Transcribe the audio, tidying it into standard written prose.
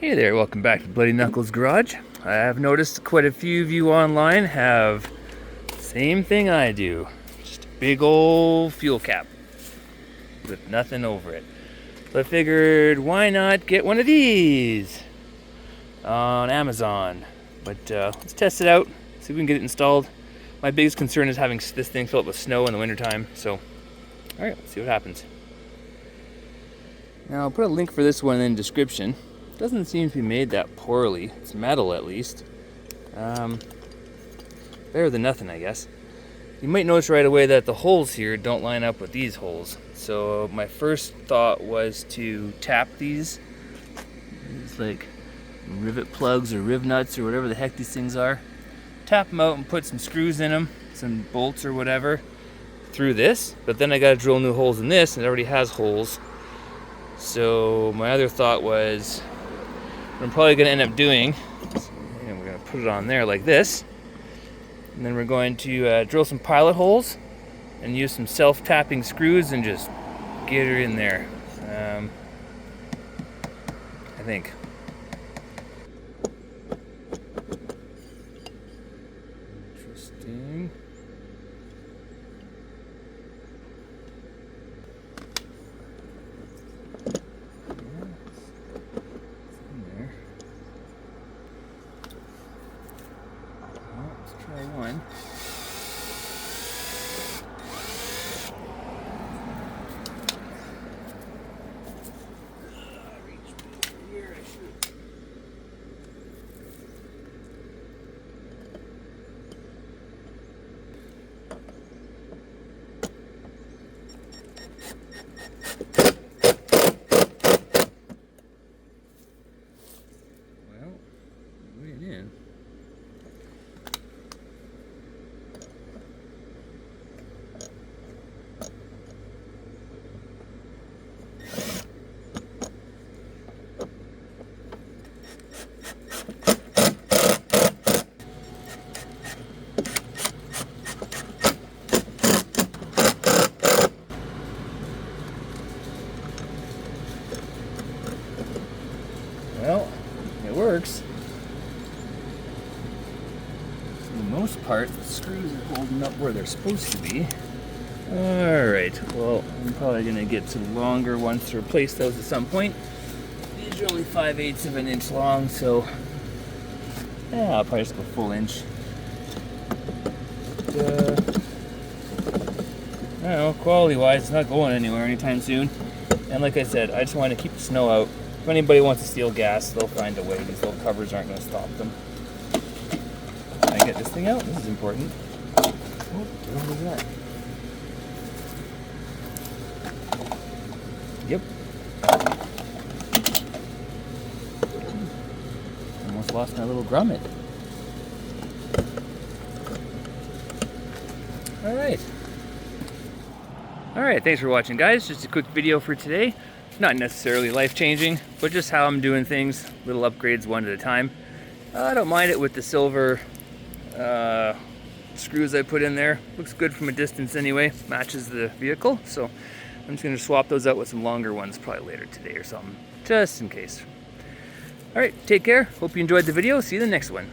Hey there, welcome back to Bloody Knuckles Garage. I have noticed quite a few of you online have the same thing I do. Just a big old fuel cap with nothing over it. So I figured, why not get one of these on Amazon? But let's test it out, see if we can get it installed. My biggest concern is having this thing fill up with snow in the wintertime, so alright, let's see what happens. Now I'll put a link for this one in the description. Doesn't seem to be made that poorly. It's metal at least. Better than nothing, I guess. You might notice right away that the holes here don't line up with these holes. So my first thought was to tap these like rivet plugs or riv nuts or whatever the heck these things are. Tap them out and put some screws in them, some bolts or whatever through this. But then I gotta drill new holes in this, and it already has holes. So my other thought was, what I'm probably going to end up doing, and we're going to put it on there like this, and then we're going to drill some pilot holes and use some self-tapping screws and just get her in there, I think. Interesting. Try one. Well, we went in. Well, it works. For the most part, the screws are holding up where they're supposed to be. Alright, well, I'm probably going to get some longer ones to replace those at some point. These are only 5/8 of an inch long, so yeah, I'll probably just go full inch. But, I don't know, quality-wise, it's not going anywhere anytime soon. And like I said, I just want to keep the snow out. If anybody wants to steal gas, they'll find a way. These little covers aren't going to stop them. Can I get this thing out? This is important. Oh, what was that? Yep. Almost lost my little grommet. Alright, thanks for watching, guys. Just a quick video for today. Not necessarily life-changing, but just how I'm doing things. Little upgrades one at a time. I don't mind it with the silver screws I put in there. Looks good from a distance anyway. Matches the vehicle. So I'm just going to swap those out with some longer ones probably later today or something. Just in case. Alright, take care. Hope you enjoyed the video. See you in the next one.